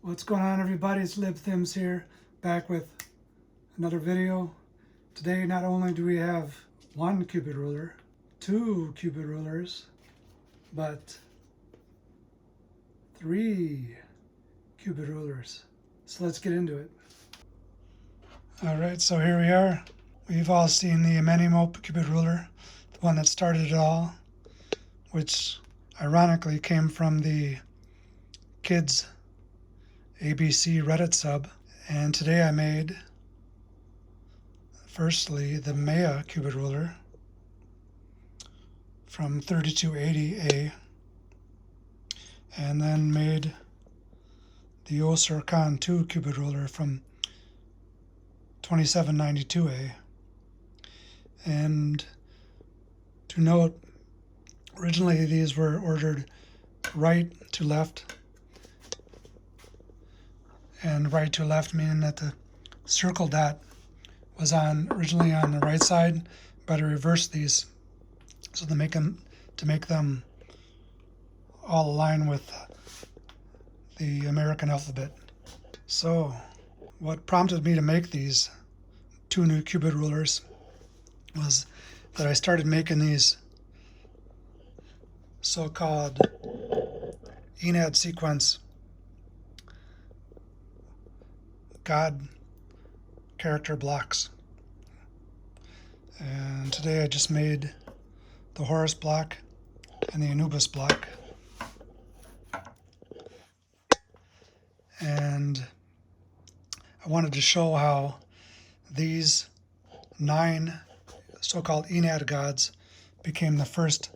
What's going on, everybody? It's LibThims here, back with another video. Today, not only do we have one cubit ruler, two cubit rulers, but three cubit rulers. So let's get into it. Alright, so here we are. We've all seen the Amenemope cubit ruler, the one that started it all, which ironically came from the kids' ABC Reddit sub. And today I made, firstly, the Maya cubit ruler from 3280A, and then made the Osorkon II cubit ruler from 2792A. And to note, originally these were ordered right to left, and right to left meaning that the circle dot was originally on the right side, but I reversed these so to make them all align with the American alphabet. So what prompted me to make these two new cubit rulers was that I started making these so-called Ennead sequence God character blocks. And today I just made the Horus block and the Anubis block. And I wanted to show how these 9 so-called Ennead gods became the first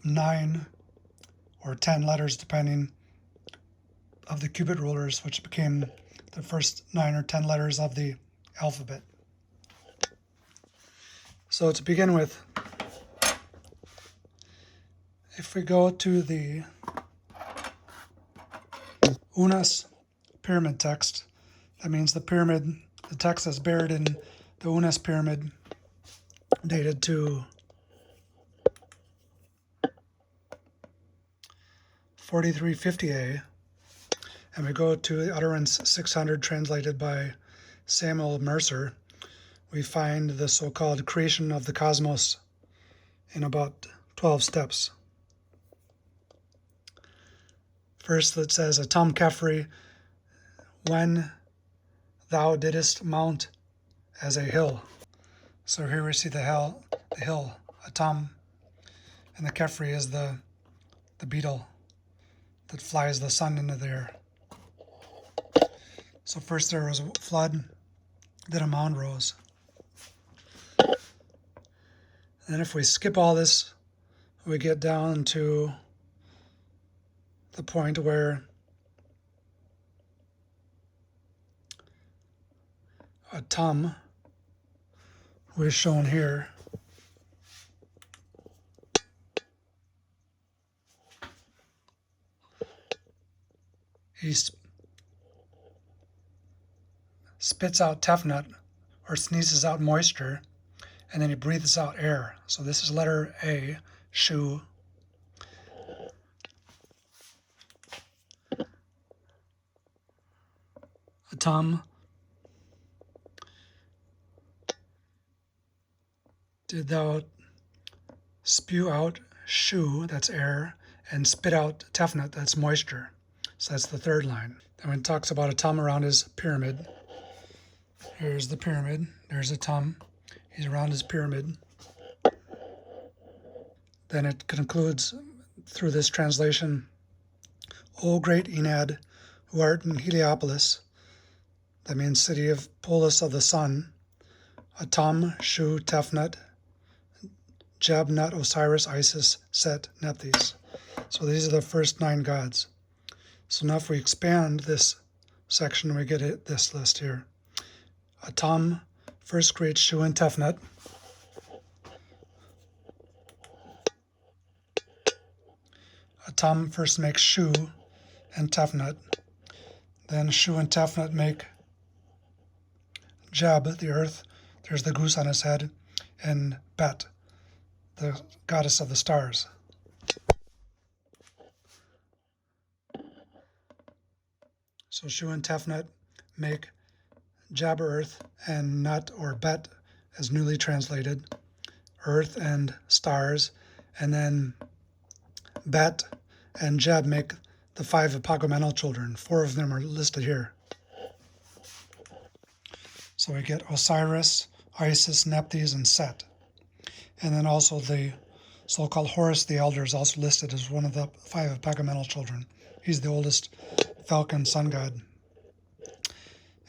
9 or 10 letters, depending, of the cubit rulers, which became the first 9 or 10 letters of the alphabet. So to begin with, if we go to the Unas pyramid text, that means the text that's buried in the Unas pyramid, dated to 4350A, and we go to the utterance 600 translated by Samuel Mercer, we find the so-called creation of the cosmos in about 12 steps. First, it says, Atum Kefri, when thou didst mount as a hill. So here we see the hill, Atum, and the Kefri is the beetle that flies the sun into the air. So first there was a flood, then a mound rose. And then if we skip all this, we get down to the point where Atum, who is shown here, he spits out Tefnut, or sneezes out moisture, and then he breathes out air. So this is letter A, Shu. Atum did thou spew out Shu, that's air, and spit out Tefnut, that's moisture. So that's the third line. Then when it talks about Atum around his pyramid, here's the pyramid, there's Atum, he's around his pyramid. Then it concludes through this translation, O great Ennead, who art in Heliopolis, that means city of Polis of the sun, Atum, Shu, Tefnut, Jeb, Nut, Osiris, Isis, Set, Nephthys. So these are the first 9 gods. So now if we expand this section, we get this list here. Atum first creates Shu and Tefnut. Atum first makes Shu and Tefnut. Then Shu and Tefnut make Jeb, the earth, there's the goose on his head, and Bet, the goddess of the stars. So Shu and Tefnut make Jab earth and Nut or Bet as newly translated, earth and stars, and then Bet and Jeb make the 5 apogamental children. 4 of them are listed here. So we get Osiris, Isis, Nephthys, and Set. And then also the so-called Horus the Elder is also listed as one of the 5 apogamental children. He's the oldest falcon sun god.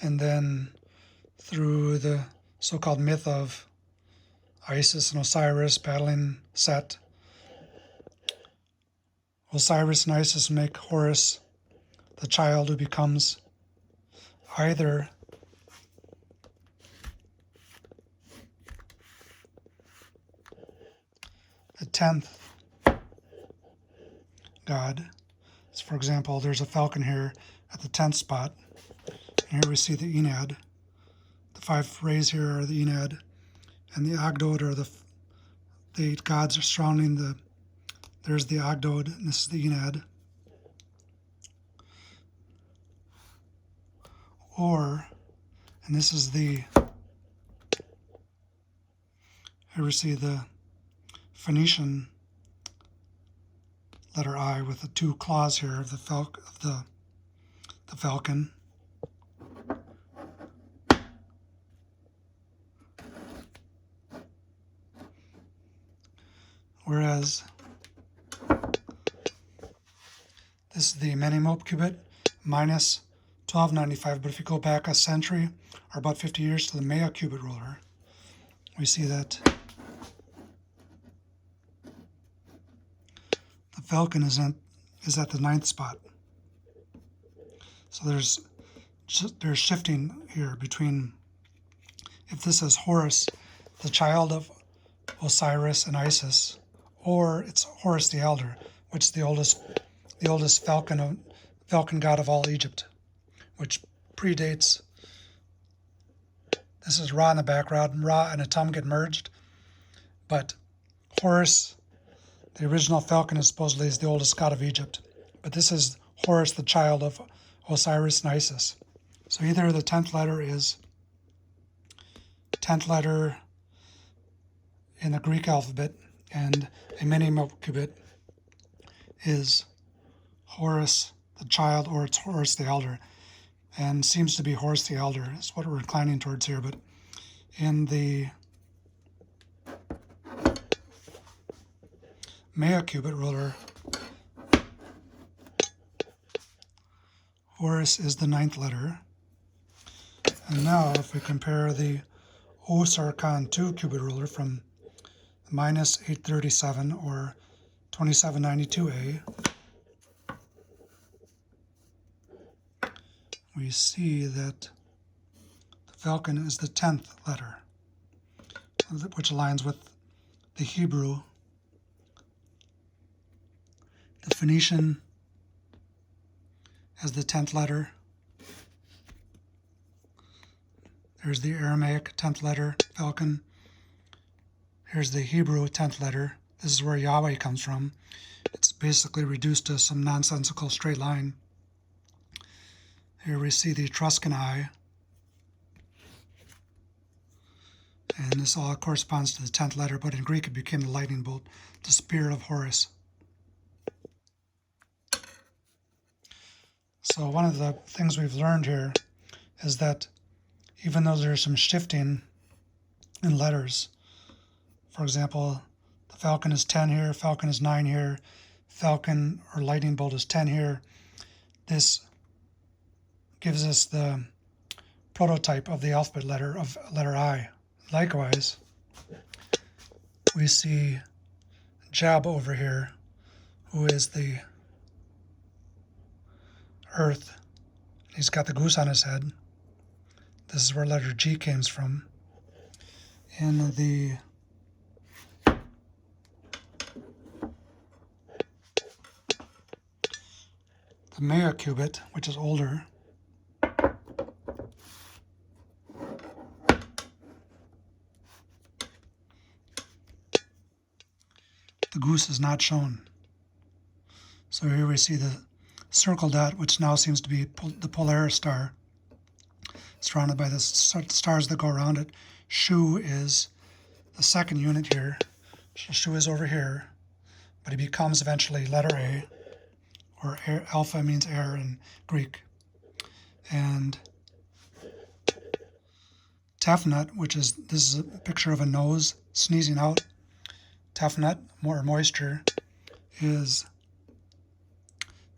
And then through the so-called myth of Isis and Osiris battling Set, Osiris and Isis make Horus the child who becomes either the 10th god. So for example, there's a falcon here at the 10th spot. And here we see the Ennead. The 5 rays here are the Ennead, and the Ogdoad are the 8 gods are surrounding the. There's the Ogdoad, and this is the Ennead. Or, and this is the. Here we see the Phoenician letter I with the 2 claws here of the falcon. Whereas this is the Amenemope cubit, minus 1295. But if you go back a century or about 50 years to the Maya cubit ruler, we see that the falcon is at the 9th spot. So there's shifting here between, if this is Horus, the child of Osiris and Isis, or it's Horus the Elder, which is the oldest falcon god of all Egypt, which predates. This is Ra in the background. Ra and Atum get merged, but Horus, the original falcon, is supposedly the oldest god of Egypt. But this is Horus, the child of Osiris and Isis. So either the 10th letter is 10th letter in the Greek alphabet, and a Amenemope cubit is Horus the child, or it's Horus the Elder, and seems to be Horus the Elder is what we're inclining towards here. But in the Maya cubit ruler, Horus is the 9th letter. And now if we compare the Osorkon II cubit ruler from minus 837 or 2792A, we see that the falcon is the 10th letter, which aligns with the Hebrew. The Phoenician has the 10th letter. There's the Aramaic 10th letter falcon. Here's the Hebrew 10th letter. This is where Yahweh comes from. It's basically reduced to some nonsensical straight line. Here we see the Etruscan eye. And this all corresponds to the 10th letter, but in Greek it became the lightning bolt, the spear of Horus. So one of the things we've learned here is that even though there's some shifting in letters, for example, the falcon is 10 here, falcon is 9 here, falcon or lightning bolt is 10 here, this gives us the prototype of the alphabet letter of letter I. Likewise, we see Jab over here, who is the earth. He's got the goose on his head. This is where letter G comes from. In the Maya cubit, which is older, the goose is not shown. So here we see the circle dot, which now seems to be the Polaris star, surrounded by the stars that go around it. Shu is the second unit here. So Shu is over here, but he becomes eventually letter A, or alpha means air in Greek. And Tefnut, this is a picture of a nose sneezing out. Tefnut, more moisture, is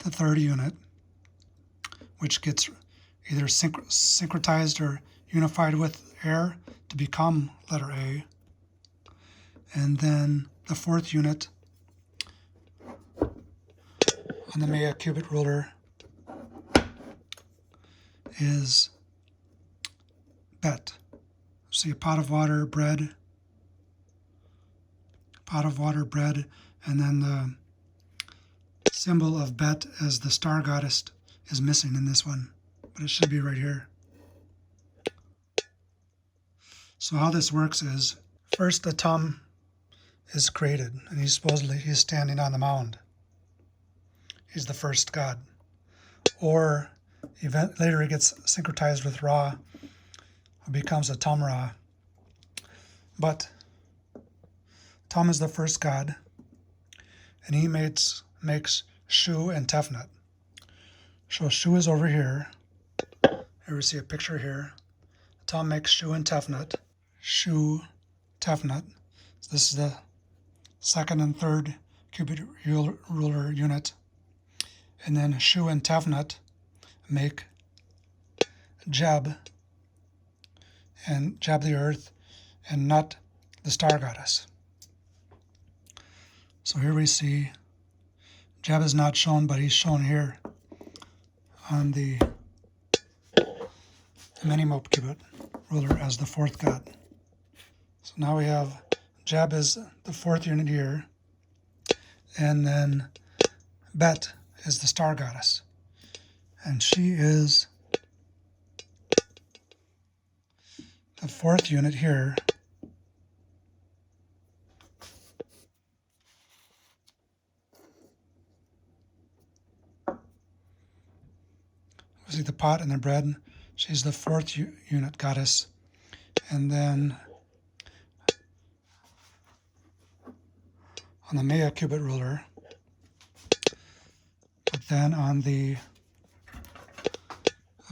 the third unit, which gets either syncretized or unified with air to become letter A. And then the fourth unit on the Maya cubit ruler is Bet. See a pot of water, bread, and then the symbol of Bet as the star goddess is missing in this one, but it should be right here. So how this works is, first the Tum is created, and he's standing on the mound. He's the first god. Or later he gets syncretized with Ra, who becomes a Tum Ra. But Tum is the first god, and he makes Shu and Tefnut. So Shu is over here. Here we see a picture here. Tum makes Shu and Tefnut. Shu, Tefnut. This is the second and third cubit ruler unit. And then Shu and Tefnut make Jeb, and Jeb the earth, and Nut the star goddess. So here we see Jeb is not shown, but he's shown here on the Amenemope cubit ruler as the fourth god. So now we have Jeb is the fourth unit here, and then Bet is the star goddess, and she is the fourth unit here. See the pot and the bread. She's the fourth unit goddess. And then on the Maya cubit ruler, but then on the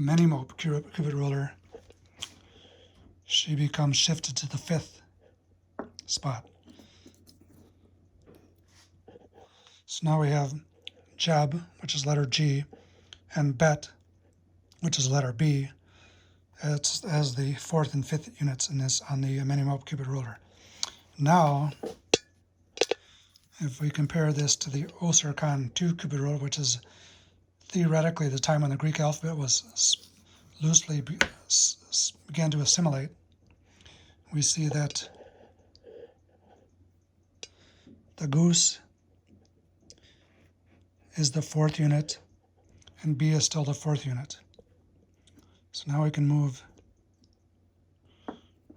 Amenemope cubit ruler, she becomes shifted to the fifth spot. So now we have Jeb, which is letter G, and Bet, which is letter B, as the fourth and fifth units in this on the Amenemope cubit ruler. Now, if we compare this to the Osorkon II cubit ruler, which is theoretically the time when the Greek alphabet was loosely began to assimilate, we see that the goose is the fourth unit, and B is still the fourth unit. So now we can move.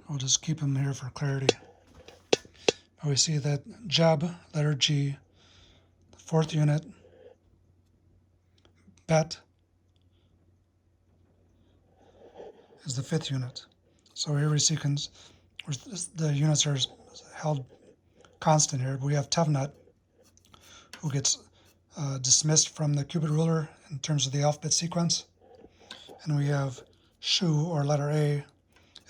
We'll just keep them here for clarity. But we see that Jeb, letter G, the fourth unit, Bet is the fifth unit. So here we see the units are held constant here. But we have Tefnut, who gets dismissed from the cubit ruler in terms of the alphabet sequence. And we have Shu, or letter A,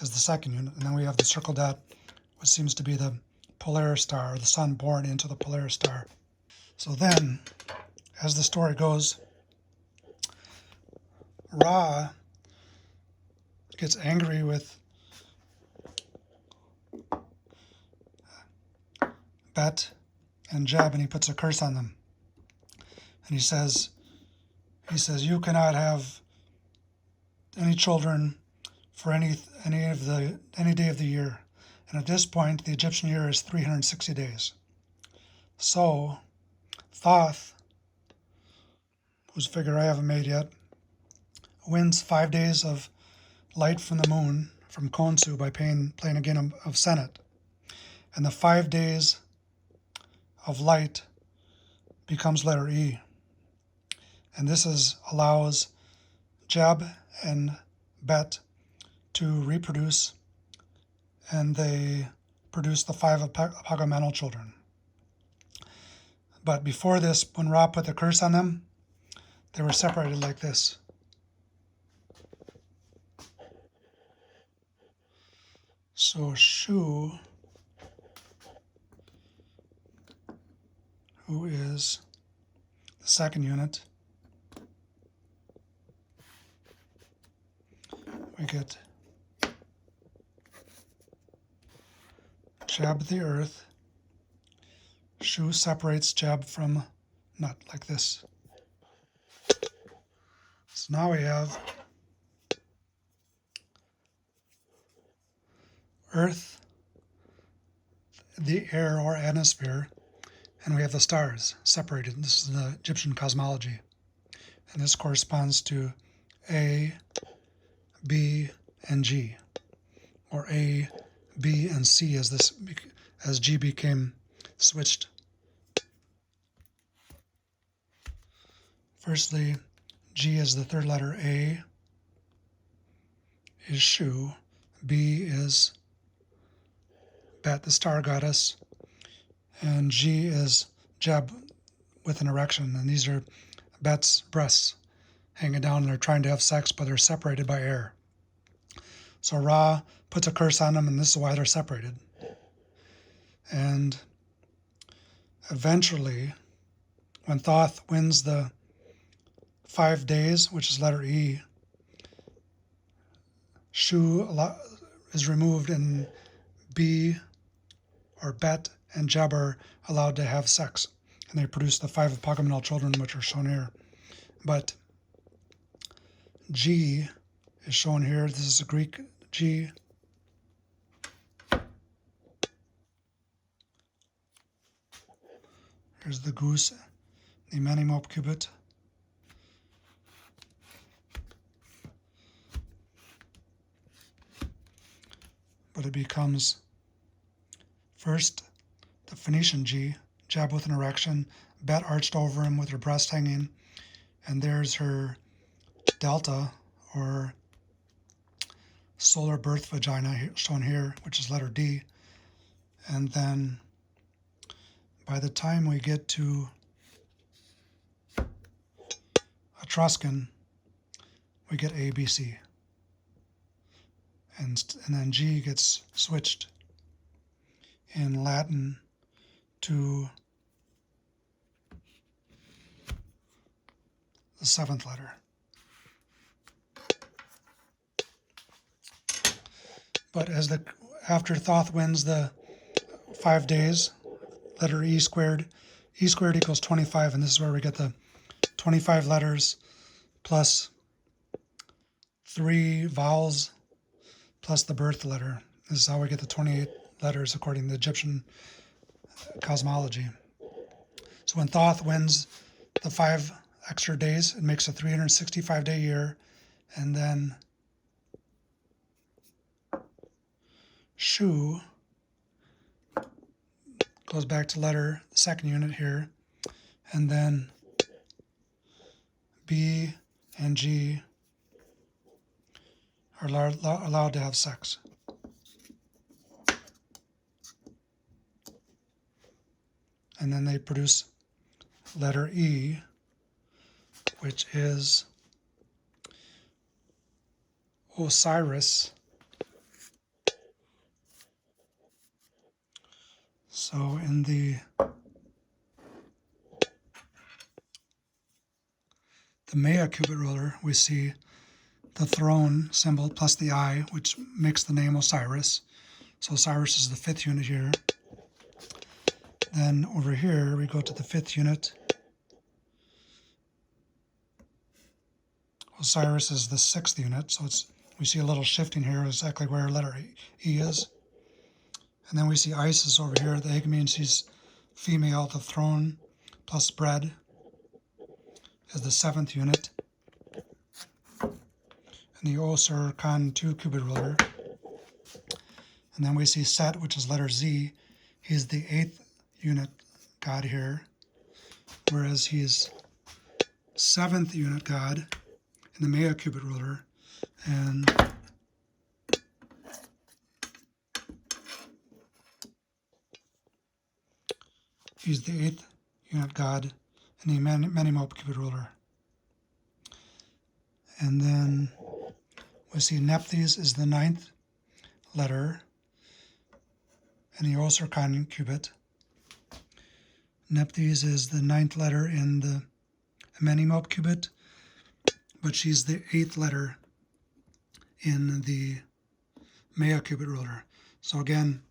as the second unit. And then we have the circle dot, which seems to be the Polaris star, or the sun born into the Polaris star. So then, as the story goes, Ra gets angry with Bet and Jeb, and he puts a curse on them. And he says, you cannot have any children for any day of the year. And at this point, the Egyptian year is 360 days. So Thoth, whose figure I haven't made yet, wins 5 days of light from the moon, from Khonsu, by playing a game of Senet. And the 5 days of light becomes letter E. And this allows Jeb and Bet to reproduce, and they produce the 5 apagamental children. But before this, when Ra put the curse on them, they were separated like this. So Shu, who is the second unit, we get Jeb the earth. Shu separates Jeb from Nut like this. So now we have Earth, the air or atmosphere, and we have the stars separated. This is the Egyptian cosmology. And this corresponds to A, B, and G, or A, B, and C as G became switched. Firstly, G is the third letter. A is Shu. B is Bet, the star goddess. And G is Jeb with an erection. And these are Bet's breasts hanging down, and they're trying to have sex, but they're separated by air. So Ra puts a curse on them, and this is why they're separated. And eventually, when Thoth wins the 5 days, which is letter E, Shu is removed, and B, or Bet, and Jeb are allowed to have sex. And they produce the 5 apagamental children, which are shown here. But G is shown here. This is a Greek G. Here's the goose, the Amenemope cubit. But it becomes first the Phoenician G, Jeb with an erection, Bet arched over him with her breast hanging, and there's her delta, or solar birth vagina, shown here, which is letter D. And then by the time we get to Etruscan, we get A, B, C. And then G gets switched in Latin to the 7th letter. But after Thoth wins the 5 days, letter E squared equals 25, and this is where we get the 25 letters plus 3 vowels plus the birth letter. This is how we get the 28 letters according to Egyptian cosmology. So when Thoth wins the 5 extra days, it makes a 365-day year, and then Shu goes back to letter, the second unit here, and then B and G are allowed to have sex. And then they produce letter E, which is Osiris. So in the Maya cubit ruler, we see the throne symbol plus the eye, which makes the name Osiris. So Osiris is the 5th unit here. Then over here, we go to the 5th unit. Osiris is the 6th unit, so we see a little shifting here, exactly where letter E is. And then we see Isis over here. The egg means she's female. The throne plus bread is the 7th unit. And the Osorkon II cubit ruler. And then we see Set, which is letter Z. He's the 8th unit god here, whereas he's 7th unit god in the Maya cubit ruler, and he's the 8th unit god in the Amenemope cubit ruler. And then we see Nephthys is the 9th letter in the Osorkon cubit. Nephthys is the 9th letter in the Amenemope cubit, but she's the 8th letter in the Maya cubit ruler. So again,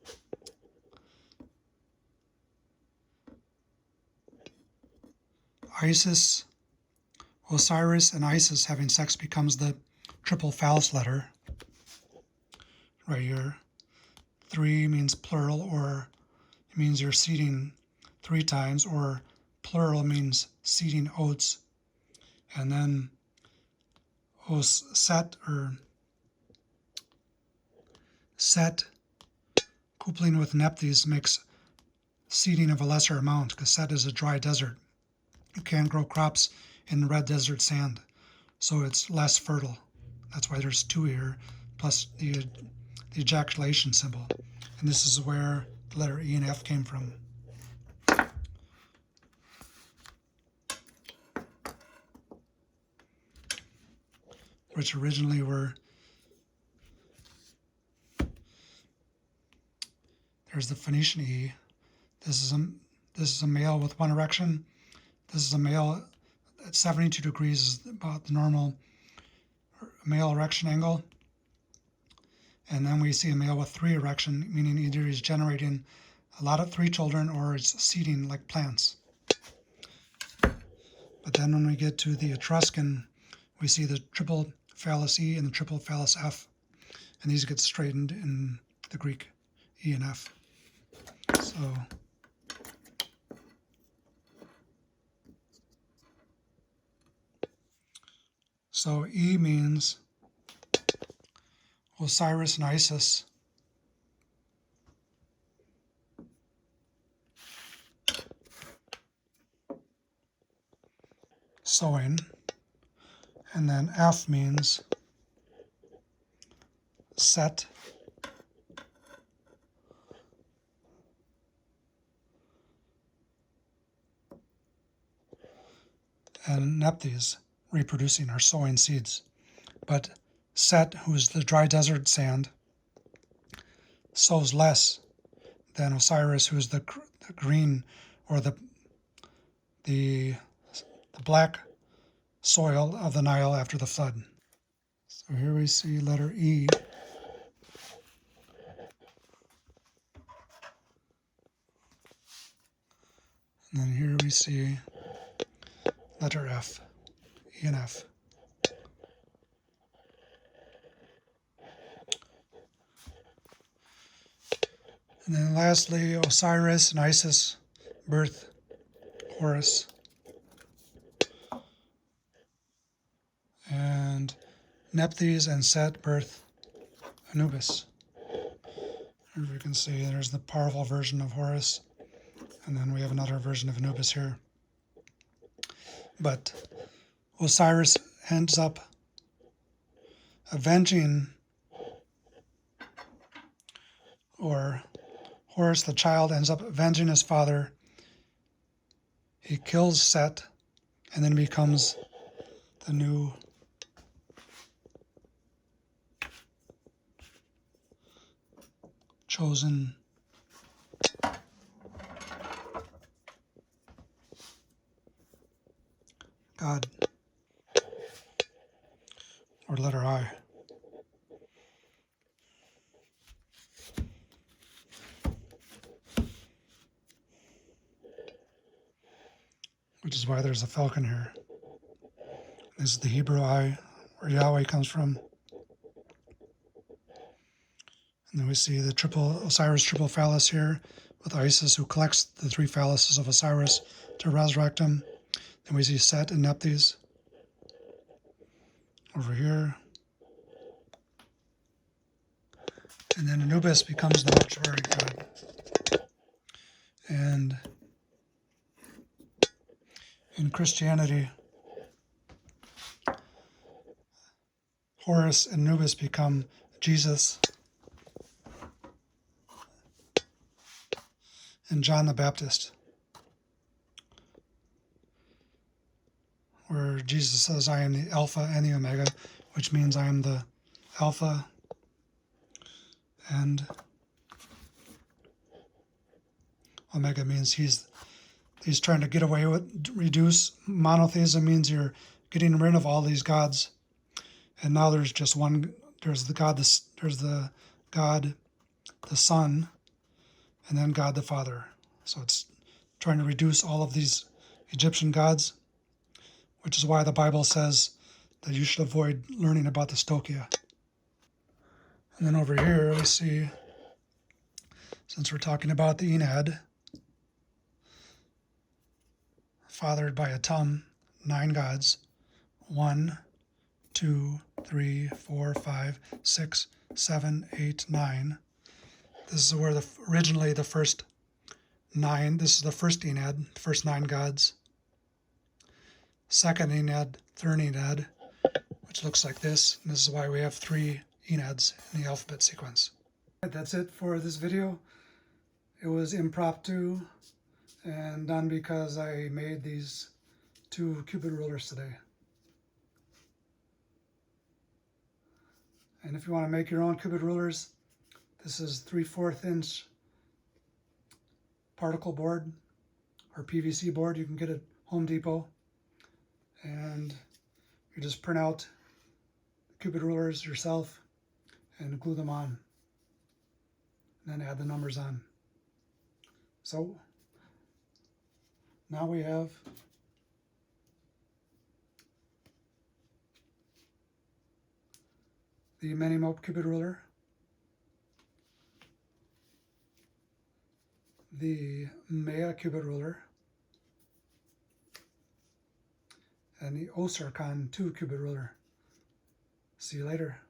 Isis, Osiris, and Isis having sex becomes the triple phallus letter right here. 3 means plural, or it means you're seeding 3 times, or plural means seeding oats. And then Set, or Set coupling with Nephthys makes seeding of a lesser amount, because Set is a dry desert. You can't grow crops in red desert sand, so it's less fertile. That's why there's 2 here, plus the ejaculation symbol. And this is where the letter E and F came from. Which originally were, there's the Phoenician E. This is a male with 1 erection. This is a male at 72 degrees, is about the normal male erection angle. And then we see a male with 3 erection, meaning either he's generating a lot of 3 children or it's seeding like plants. But then when we get to the Etruscan, we see the triple phallus E and the triple phallus F. And these get straightened in the Greek, E and F. So E means Osiris and Isis. Sowing. And then F means Set. And Nephthys, reproducing or sowing seeds. But Set, who is the dry desert sand, sows less than Osiris, who is the green or the black soil of the Nile after the flood. So here we see letter E. And then here we see letter F, E and F. And then lastly, Osiris and Isis birth Horus. And Nephthys and Set birth Anubis. As you can see, there's the powerful version of Horus, and then we have another version of Anubis here. But Osiris ends up avenging, or Horus the child ends up avenging his father. He kills Set and then becomes the new chosen God, or letter I. Which is why there's a falcon here. This is the Hebrew I, where Yahweh comes from. And then we see the Osiris triple phallus here with Isis, who collects the 3 phalluses of Osiris to resurrect him. Then we see Set and Nephthys over here. And then Anubis becomes the mortuary god. And in Christianity, Horus and Anubis become Jesus and John the Baptist, where Jesus says, I am the Alpha and the Omega, which means I am the Alpha and Omega means he's trying to get away with, reduce monotheism means you're getting rid of all these gods, and now there's just one. There's the God, the Son, and then God the Father. So it's trying to reduce all of these Egyptian gods, which is why the Bible says that you should avoid learning about the Stokia. And then over here we see, since we're talking about the Ennead, fathered by a Tum, 9 gods, 1, 2, 3, 4, 5, 6, 7, 8, 9. This is where originally the first 9, this is the first Ennead, the first 9 gods. Second Ennead, third Ennead, which looks like this. And this is why we have 3 Enneads in the alphabet sequence. That's it for this video. It was impromptu and done because I made these 2 cubit rulers today. And if you want to make your own cubit rulers, this is 3/4 inch particle board or PVC board. You can get at Home Depot. And you just print out the cubit rulers yourself and glue them on. And then add the numbers on. So now we have the Amenemope cubit ruler, the Maya cubit ruler, and the Osorkon II cubit ruler. See you later.